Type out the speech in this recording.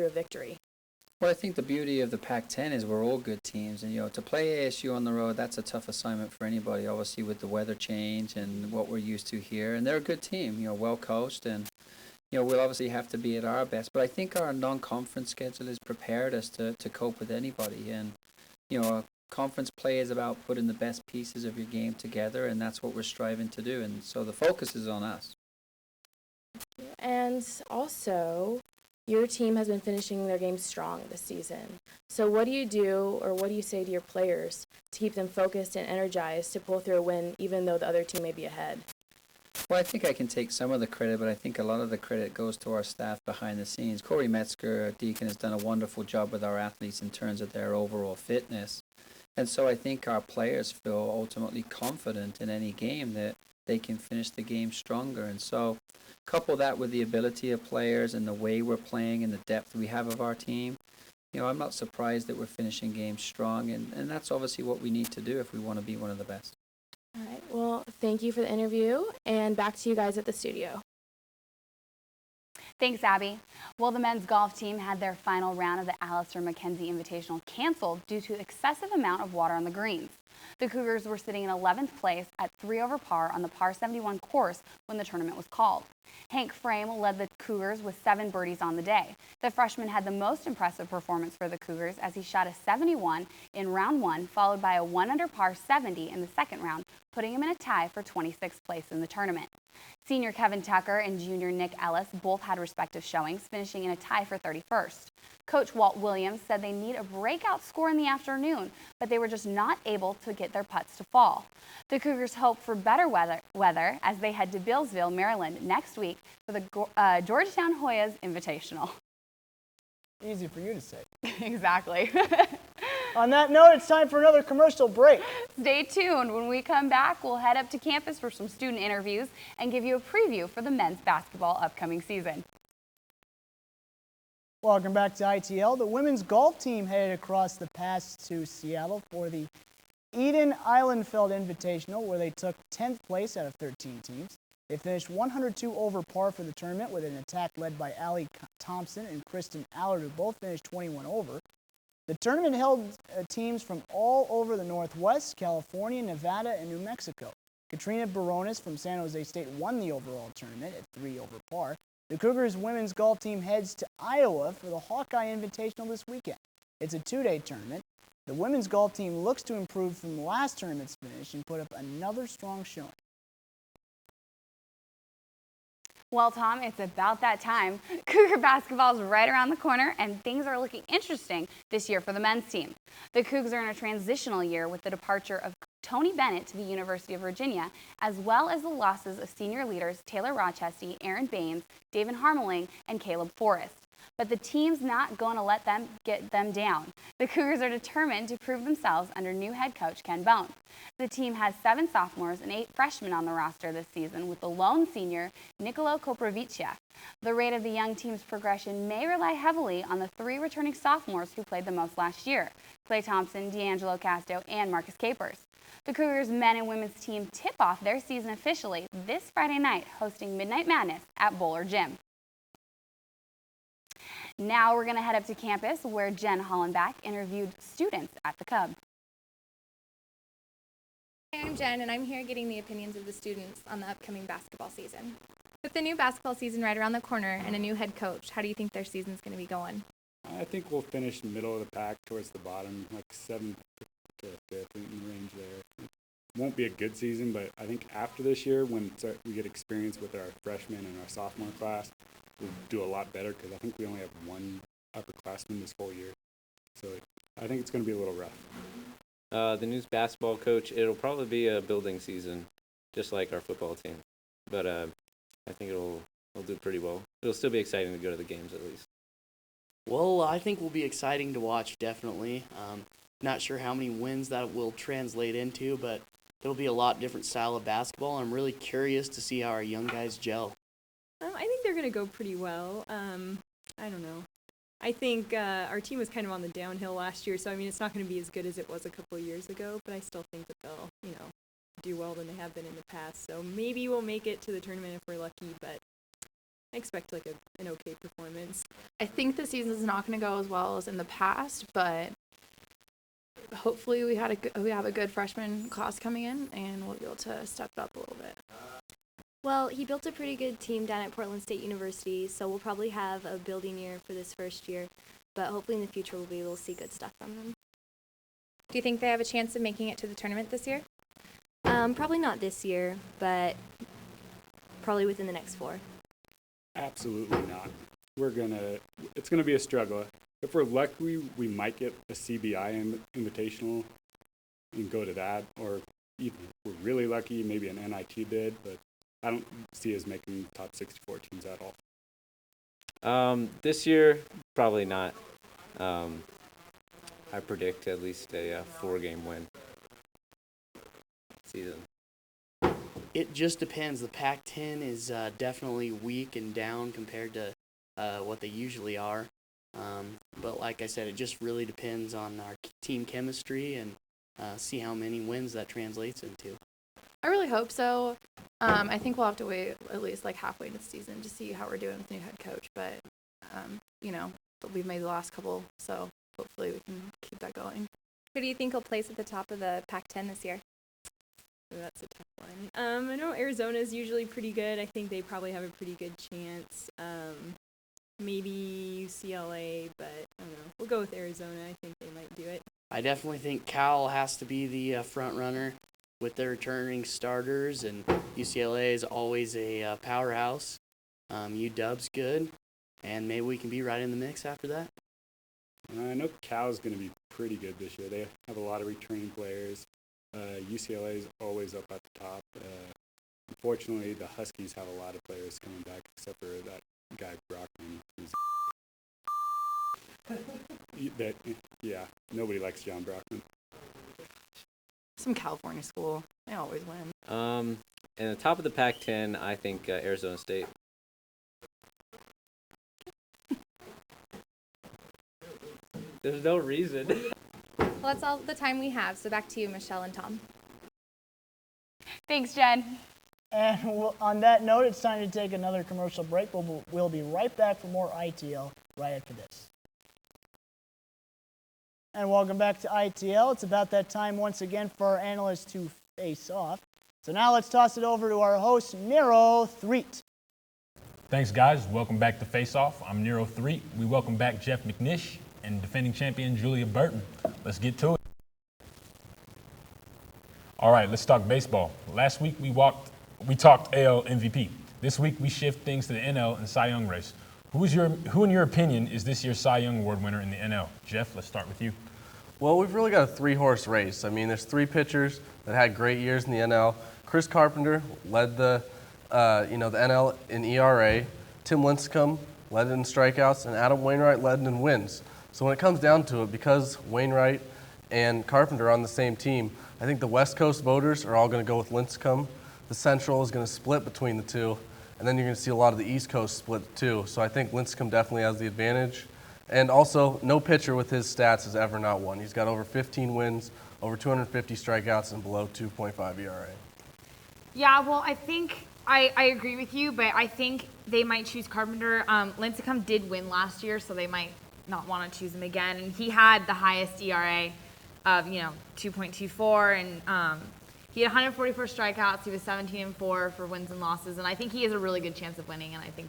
through a victory? Well, I think the beauty of the Pac-10 is we're all good teams, and to play ASU on the road, that's a tough assignment for anybody. Obviously, with the weather change and what we're used to here, and they're a good team, well coached, and we'll obviously have to be at our best. But I think our non-conference schedule has prepared us to cope with anybody, and conference play is about putting the best pieces of your game together, and that's what we're striving to do. And so the focus is on us. And also, your team has been finishing their games strong this season. So what do you do, or what do you say to your players to keep them focused and energized to pull through a win, even though the other team may be ahead? Well, I think I can take some of the credit, but I think a lot of the credit goes to our staff behind the scenes. Corey Metzger, Deacon, has done a wonderful job with our athletes in terms of their overall fitness. And so I think our players feel ultimately confident in any game that they can finish the game stronger. And so couple that with the ability of players and the way we're playing and the depth we have of our team, I'm not surprised that we're finishing games strong. And that's obviously what we need to do if we want to be one of the best. All right. Well, thank you for the interview, and back to you guys at the studio. Thanks, Abby. Well, the men's golf team had their final round of the Alistair McKenzie Invitational canceled due to excessive amount of water on the greens. The Cougars were sitting in 11th place at 3 over par on the par 71 course when the tournament was called. Hank Frame led the Cougars with 7 birdies on the day. The freshman had the most impressive performance for the Cougars as he shot a 71 in round 1, followed by a 1 under par 70 in the second round, putting him in a tie for 26th place in the tournament. Senior Kevin Tucker and junior Nick Ellis both had respective showings, finishing in a tie for 31st. Coach Walt Williams said they need a breakout score in the afternoon, but they were just not able to get their putts to fall. The Cougars hope for better weather as they head to Billsville, Maryland next week for the Georgetown Hoyas Invitational. Easy for you to say. Exactly. On that note, it's time for another commercial break. Stay tuned. When we come back, we'll head up to campus for some student interviews and give you a preview for the men's basketball upcoming season. Welcome back to ITL. The women's golf team headed across the pass to Seattle for the Eden Islandfeld Invitational, where they took 10th place out of 13 teams. They finished 102 over par for the tournament with an attack led by Allie Thompson and Kristen Allard, who both finished 21 over. The tournament held teams from all over the Northwest, California, Nevada, and New Mexico. Katrina Barones from San Jose State won the overall tournament at 3 over par. The Cougars women's golf team heads to Iowa for the Hawkeye Invitational this weekend. It's a 2-day tournament. The women's golf team looks to improve from the last tournament's finish and put up another strong showing. Well, Tom, it's about that time. Cougar basketball is right around the corner, and things are looking interesting this year for the men's team. The Cougs are in a transitional year with the departure of Tony Bennett to the University of Virginia, as well as the losses of senior leaders Taylor Rochestie, Aaron Baines, David Harmeling, and Caleb Forrest. But the team's not going to let them get them down. The Cougars are determined to prove themselves under new head coach Ken Bone. The team has 7 sophomores and 8 freshmen on the roster this season, with the lone senior, Nicolo Koprivica. The rate of the young team's progression may rely heavily on the 3 returning sophomores who played the most last year, Klay Thompson, D'Angelo Casto, and Marcus Capers. The Cougars men and women's team tip off their season officially this Friday night, hosting Midnight Madness at Bowler Gym. Now we're going to head up to campus where Jen Hollenbach interviewed students at the Cub. Hi, I'm Jen, and I'm here getting the opinions of the students on the upcoming basketball season. With the new basketball season right around the corner and a new head coach, how do you think their season's going to be going? I think we'll finish middle of the pack towards the bottom, like 7th to 5th in the range there. It won't be a good season, but I think after this year, when we get experience with our freshman and our sophomore class, we'll do a lot better because I think we only have 1 upperclassman this whole year. So I think it's going to be a little rough. The new basketball coach, it'll probably be a building season, just like our football team. But I think it'll do pretty well. It'll still be exciting to go to the games at least. Well, I think will be exciting to watch, definitely. Not sure how many wins that will translate into, but it'll be a lot different style of basketball. I'm really curious to see how our young guys gel. I think they're going to go pretty well. I don't know. I think our team was kind of on the downhill last year, so I mean it's not going to be as good as it was a couple of years ago, but I still think that they'll, do well than they have been in the past. So maybe we'll make it to the tournament if we're lucky, but I expect like an okay performance. I think the season's not going to go as well as in the past, but hopefully we have a good freshman class coming in, and we'll be able to step it up a little bit. Well, he built a pretty good team down at Portland State University, so we'll probably have a building year for this first year, but hopefully in the future we'll be able to see good stuff from him. Do you think they have a chance of making it to the tournament this year? Probably not this year, but probably within the next 4. Absolutely not. It's gonna be a struggle. If we're lucky, we might get a CBI invitational and go to that, or even if we're really lucky, maybe an NIT bid, but I don't see us making top 64 teams at all. This year, probably not. I predict at least a 4-game win season. It just depends. The Pac-10 is definitely weak and down compared to what they usually are. But like I said, it just really depends on our team chemistry and see how many wins that translates into. I really hope so. I think we'll have to wait at least like halfway into the season to see how we're doing with the new head coach. But, we've made the last couple, so hopefully we can keep that going. Who do you think will place at the top of the Pac-10 this year? That's a tough one. I know Arizona is usually pretty good. I think they probably have a pretty good chance. Maybe UCLA, but I don't know. We'll go with Arizona. I think they might do it. I definitely think Cal has to be the front runner with their returning starters, and UCLA is always a powerhouse. UW's good, and maybe we can be right in the mix after that. I know Cal's going to be pretty good this year. They have a lot of returning players. UCLA is always up at the top. Unfortunately, the Huskies have a lot of players coming back, except for that guy Brockman. Nobody likes John Brockman. Some California school. They always win. And the top of the Pac-10, I think Arizona State. There's no reason. Well, that's all the time we have, so back to you, Michelle and Tom. Thanks, Jen. And on that note, it's time to take another commercial break. We'll be right back for more ITL right after this. And welcome back to ITL. It's about that time once again for our analysts to face off. So now let's toss it over to our host, Nero Threet. Thanks, guys. Welcome back to Face Off. I'm Nero Threet. We welcome back Jeff McNish and defending champion Julia Burton. Let's get to it. All right, let's talk baseball. Last week we talked AL MVP. This week we shift things to the NL and Cy Young race. Who in your opinion is this year's Cy Young Award winner in the NL? Jeff, let's start with you. Well, we've really got a 3-horse race. I mean, there's 3 pitchers that had great years in the NL. Chris Carpenter led the NL in ERA. Tim Lincecum led it in strikeouts, and Adam Wainwright led it in wins. So when it comes down to it, because Wainwright and Carpenter are on the same team, I think the West Coast voters are all going to go with Lincecum. The Central is going to split between the two, and then you're going to see a lot of the East Coast split too. So I think Lincecum definitely has the advantage. And also, no pitcher with his stats has ever not won. He's got over 15 wins, over 250 strikeouts, and below 2.5 ERA. Yeah, well, I think I agree with you, but I think they might choose Carpenter. Lincecum did win last year, so they might not want to choose him again. And he had the highest ERA of 2.24, and he had 144 strikeouts. He was 17-4 for wins and losses, and I think he has a really good chance of winning. And I think